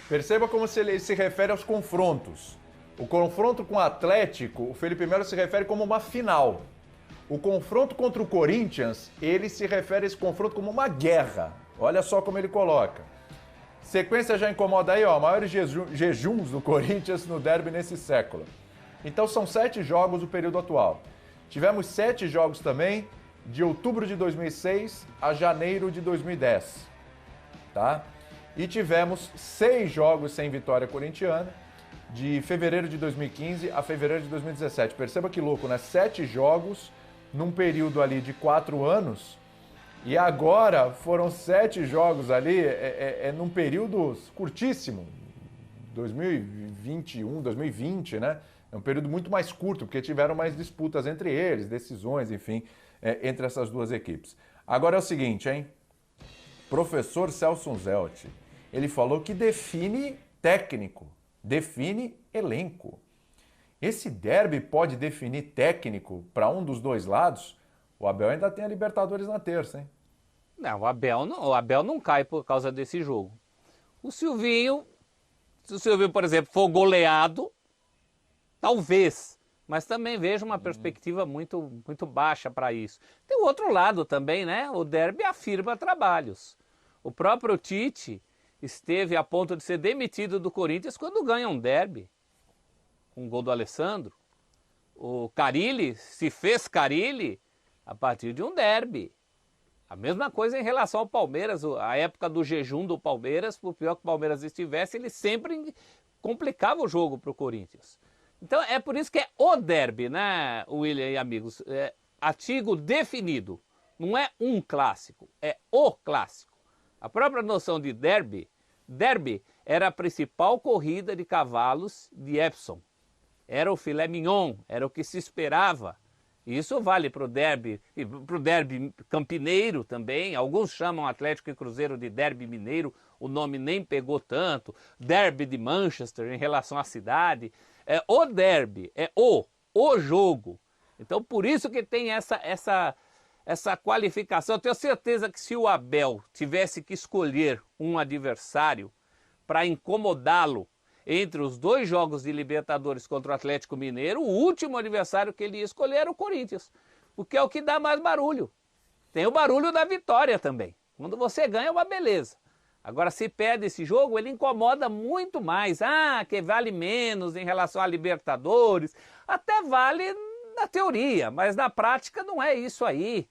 Perceba como ele se refere aos confrontos. O confronto com o Atlético, o Felipe Melo se refere como uma final. O confronto contra o Corinthians, ele se refere a esse confronto como uma guerra. Olha só como ele coloca. Sequência já incomoda aí, ó, maiores jejuns do Corinthians no derby nesse século. Então são 7 jogos do período atual. Tivemos 7 jogos também de outubro de 2006 a janeiro de 2010, tá? E tivemos 6 jogos sem vitória corintiana, de fevereiro de 2015 a fevereiro de 2017. Perceba que louco, né? 7 jogos num período ali de 4 anos, e agora foram 7 jogos ali, num período curtíssimo, 2021, 2020, né? É um período muito mais curto, porque tiveram mais disputas entre eles, decisões, enfim, entre essas duas equipes. Agora é o seguinte, hein? Professor Celso Zelt, ele falou que define técnico, define elenco. Esse derby pode definir técnico para um dos dois lados? O Abel ainda tem a Libertadores na terça, hein? Não, o Abel não cai por causa desse jogo. Se o Silvinho, por exemplo, for goleado, talvez, mas também vejo uma perspectiva muito, muito baixa para isso. Tem o outro lado também, né? O derby afirma trabalhos. O próprio Tite esteve a ponto de ser demitido do Corinthians quando ganha um derby. Um gol do Alessandro. O Carille se fez Carille a partir de um derby. A mesma coisa em relação ao Palmeiras, a época do jejum do Palmeiras, por pior que o Palmeiras estivesse, ele sempre complicava o jogo para o Corinthians. Então é por isso que é o derby, né, William e amigos? É artigo definido, não é um clássico, é o clássico. A própria noção de derby era a principal corrida de cavalos de Epsom. Era o filé mignon, era o que se esperava. Isso vale para o derby campineiro também. Alguns chamam Atlético e Cruzeiro de derby mineiro, o nome nem pegou tanto. Derby de Manchester em relação à cidade. É o derby, é o jogo. Então por isso que tem essa qualificação. Eu tenho certeza que se o Abel tivesse que escolher um adversário para incomodá-lo entre os 2 jogos de Libertadores contra o Atlético Mineiro, o último adversário que ele ia escolher era o Corinthians, porque é o que dá mais barulho. Tem o barulho da vitória também. Quando você ganha é uma beleza. Agora, se perde esse jogo, ele incomoda muito mais. Que vale menos em relação a Libertadores. Até vale na teoria, mas na prática não é isso aí.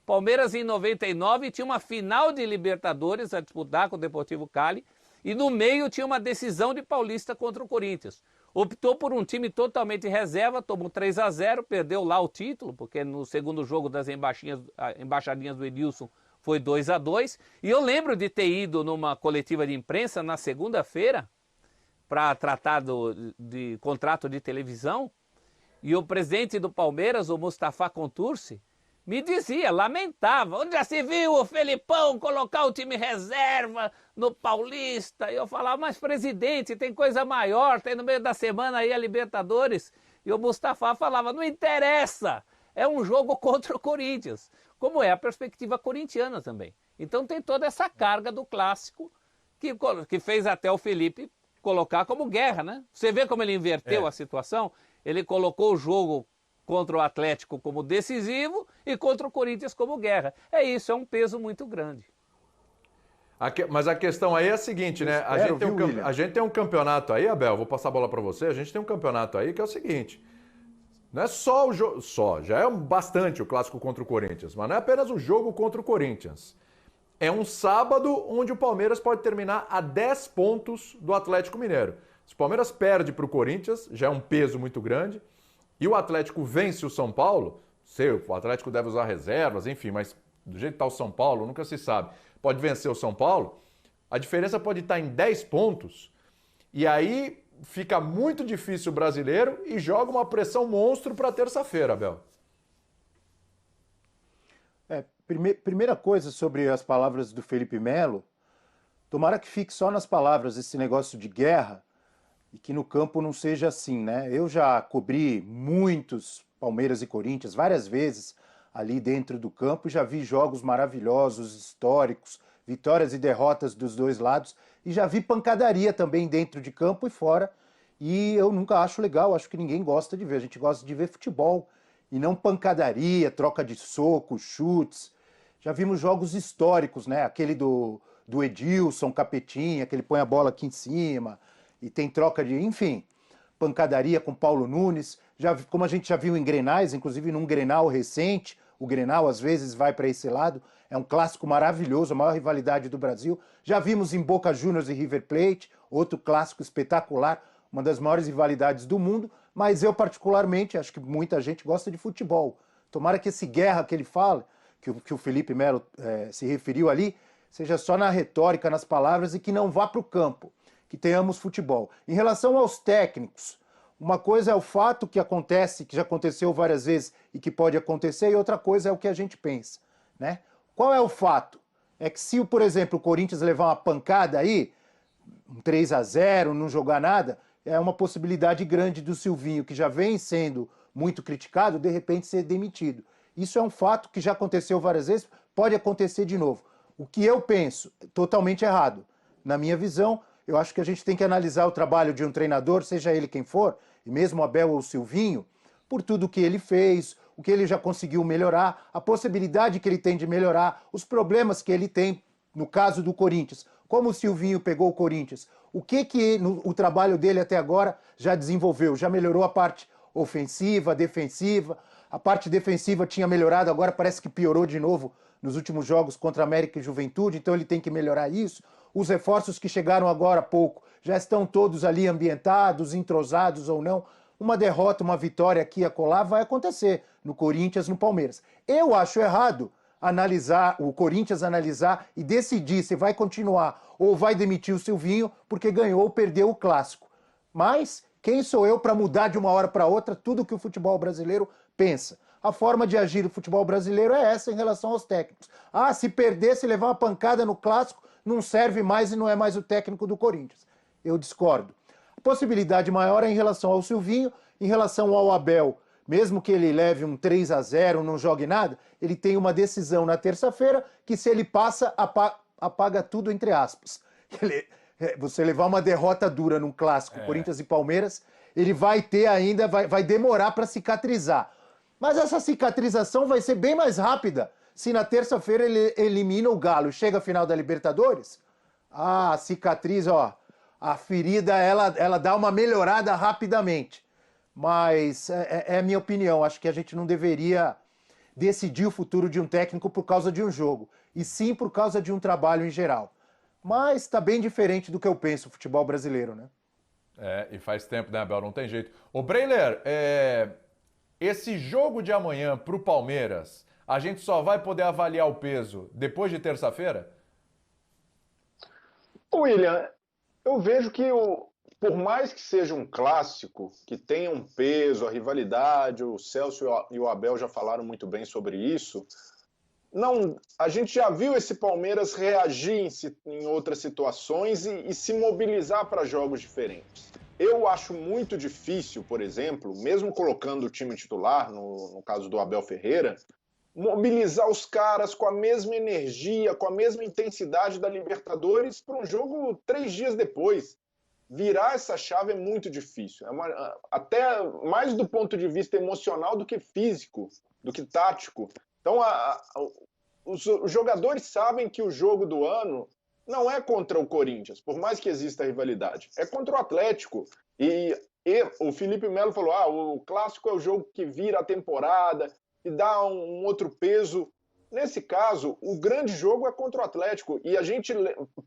Palmeiras em 99 tinha uma final de Libertadores a disputar com o Deportivo Cali, e no meio tinha uma decisão de Paulista contra o Corinthians. Optou por um time totalmente reserva, tomou 3-0, perdeu lá o título, porque no segundo jogo das embaixadinhas do Edilson foi 2-2. E eu lembro de ter ido numa coletiva de imprensa na segunda-feira para tratar de contrato de televisão, e o presidente do Palmeiras, o Mustafa Contursi, me dizia, lamentava, onde já se viu o Felipão colocar o time reserva no Paulista? E eu falava, mas presidente, tem coisa maior, tem no meio da semana aí a Libertadores. E o Mustafa falava, não interessa, é um jogo contra o Corinthians, como é a perspectiva corintiana também. Então tem toda essa carga do clássico que fez até o Felipe colocar como guerra, né? Você vê como ele inverteu a situação? Ele colocou o jogo contra o Atlético como decisivo e contra o Corinthians como guerra. É isso, é um peso muito grande. Mas a questão aí é a seguinte, né? A gente tem um campeonato aí, Abel, vou passar a bola para você, a gente tem um campeonato aí que é o seguinte, não é só o jogo, já é bastante o clássico contra o Corinthians, mas não é apenas o jogo contra o Corinthians. É um sábado onde o Palmeiras pode terminar a 10 pontos do Atlético Mineiro. Se o Palmeiras perde para o Corinthians, já é um peso muito grande, e o Atlético vence o São Paulo, o Atlético deve usar reservas, enfim, mas do jeito que está o São Paulo, nunca se sabe, pode vencer o São Paulo, a diferença pode estar em 10 pontos, e aí fica muito difícil o brasileiro e joga uma pressão monstro para terça-feira, Abel. Primeira coisa sobre as palavras do Felipe Melo, tomara que fique só nas palavras esse negócio de guerra, e que no campo não seja assim, né? Eu já cobri muitos Palmeiras e Corinthians várias vezes ali dentro do campo e já vi jogos maravilhosos, históricos, vitórias e derrotas dos dois lados, e já vi pancadaria também dentro de campo e fora, e eu nunca acho legal, acho que ninguém gosta de ver, a gente gosta de ver futebol, e não pancadaria, troca de socos, chutes. Já vimos jogos históricos, né? Aquele do Edilson, Capetinha, que ele põe a bola aqui em cima, e tem troca de, enfim, pancadaria com Paulo Nunes, como a gente já viu em Grenais, inclusive num Grenal recente, o Grenal às vezes vai para esse lado, é um clássico maravilhoso, a maior rivalidade do Brasil. Já vimos em Boca Juniors e River Plate, outro clássico espetacular, uma das maiores rivalidades do mundo, mas eu particularmente, acho que muita gente gosta de futebol. Tomara que esse guerra que ele fala, que o Felipe Melo se referiu ali, seja só na retórica, nas palavras, e que não vá para o campo, que tenhamos futebol. Em relação aos técnicos, uma coisa é o fato que acontece, que já aconteceu várias vezes e que pode acontecer, e outra coisa é o que a gente pensa, né? Qual é o fato? É que se, por exemplo, o Corinthians levar uma pancada aí, um 3-0, não jogar nada, é uma possibilidade grande do Silvinho, que já vem sendo muito criticado, de repente ser demitido. Isso é um fato que já aconteceu várias vezes, pode acontecer de novo. O que eu penso, totalmente errado. Na minha visão, eu acho que a gente tem que analisar o trabalho de um treinador, seja ele quem for, e mesmo Abel ou o Silvinho, por tudo que ele fez, o que ele já conseguiu melhorar, a possibilidade que ele tem de melhorar, os problemas que ele tem, no caso do Corinthians. Como o Silvinho pegou o Corinthians, o que o trabalho dele até agora já desenvolveu? Já melhorou a parte ofensiva, defensiva, a parte defensiva tinha melhorado, agora parece que piorou de novo nos últimos jogos contra América e Juventude, então ele tem que melhorar isso. Os reforços que chegaram agora há pouco já estão todos ali ambientados, entrosados ou não. Uma derrota, uma vitória aqui e acolá vai acontecer no Corinthians, no Palmeiras. Eu acho errado o Corinthians analisar e decidir se vai continuar ou vai demitir o Silvinho porque ganhou ou perdeu o clássico. Mas quem sou eu para mudar de uma hora para outra tudo que o futebol brasileiro pensa? A forma de agir do futebol brasileiro é essa em relação aos técnicos. Ah, se perder, se levar uma pancada no clássico, não serve mais e não é mais o técnico do Corinthians. Eu discordo. A possibilidade maior é em relação ao Silvinho, em relação ao Abel. Mesmo que ele leve um 3-0, não jogue nada, ele tem uma decisão na terça-feira que se ele passa, apaga tudo, entre aspas. Você levar uma derrota dura num clássico, Corinthians e Palmeiras, ele vai ter ainda, vai demorar para cicatrizar. Mas essa cicatrização vai ser bem mais rápida se na terça-feira ele elimina o Galo e chega à final da Libertadores. A cicatriz, ó, a ferida, ela dá uma melhorada rapidamente. Mas é a minha opinião, acho que a gente não deveria decidir o futuro de um técnico por causa de um jogo, e sim por causa de um trabalho em geral. Mas está bem diferente do que eu penso o futebol brasileiro, né? E faz tempo, né, Abel? Não tem jeito. Ô, Breiler, esse jogo de amanhã pro Palmeiras, a gente só vai poder avaliar o peso depois de terça-feira? William, eu vejo que por mais que seja um clássico, que tenha um peso, a rivalidade, o Celso e o Abel já falaram muito bem sobre isso, a gente já viu esse Palmeiras reagir em outras situações e se mobilizar para jogos diferentes. Eu acho muito difícil, por exemplo, mesmo colocando o time titular, no caso do Abel Ferreira, mobilizar os caras com a mesma energia, com a mesma intensidade da Libertadores para um jogo 3 dias depois. Virar essa chave é muito difícil. Até mais do ponto de vista emocional do que físico, do que tático. Então, os jogadores sabem que o jogo do ano não é contra o Corinthians, por mais que exista a rivalidade. É contra o Atlético. E o Felipe Melo falou, o clássico é o jogo que vira a temporada e dá um outro peso. Nesse caso, o grande jogo é contra o Atlético. E a gente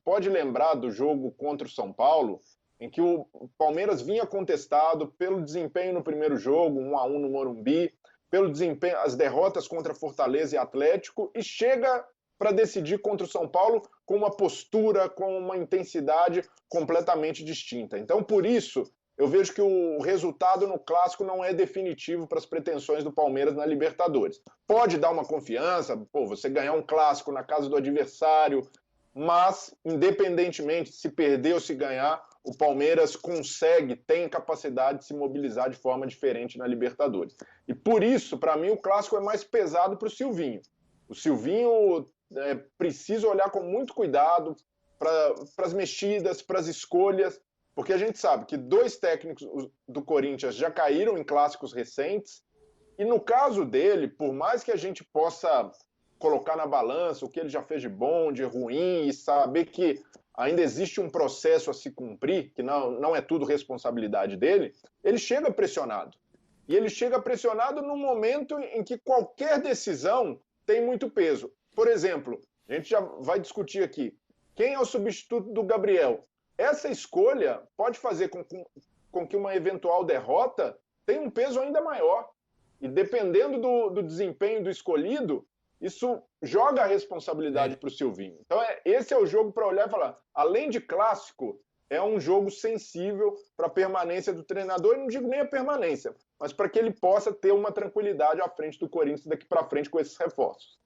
pode lembrar do jogo contra o São Paulo, em que o Palmeiras vinha contestado pelo desempenho no primeiro jogo, 1-1 no Morumbi, pelo desempenho, as derrotas contra Fortaleza e Atlético, e chega para decidir contra o São Paulo com uma postura, com uma intensidade completamente distinta. Então, por isso, eu vejo que o resultado no Clássico não é definitivo para as pretensões do Palmeiras na Libertadores. Pode dar uma confiança, você ganhar um Clássico na casa do adversário, mas, independentemente se perder ou se ganhar, o Palmeiras tem capacidade de se mobilizar de forma diferente na Libertadores. E por isso, para mim, o Clássico é mais pesado para o Silvinho. O Silvinho precisa olhar com muito cuidado para as mexidas, para as escolhas, porque a gente sabe que 2 técnicos do Corinthians já caíram em clássicos recentes, e no caso dele, por mais que a gente possa colocar na balança o que ele já fez de bom, de ruim, e saber que ainda existe um processo a se cumprir, que não é tudo responsabilidade dele, ele chega pressionado. E ele chega pressionado num momento em que qualquer decisão tem muito peso. Por exemplo, a gente já vai discutir aqui, quem é o substituto do Gabriel? Essa escolha pode fazer com que uma eventual derrota tenha um peso ainda maior. E dependendo do desempenho do escolhido, isso joga a responsabilidade para o Silvinho. Então, esse é o jogo para olhar e falar, além de clássico, é um jogo sensível para a permanência do treinador, e não digo nem a permanência, mas para que ele possa ter uma tranquilidade à frente do Corinthians daqui para frente com esses reforços.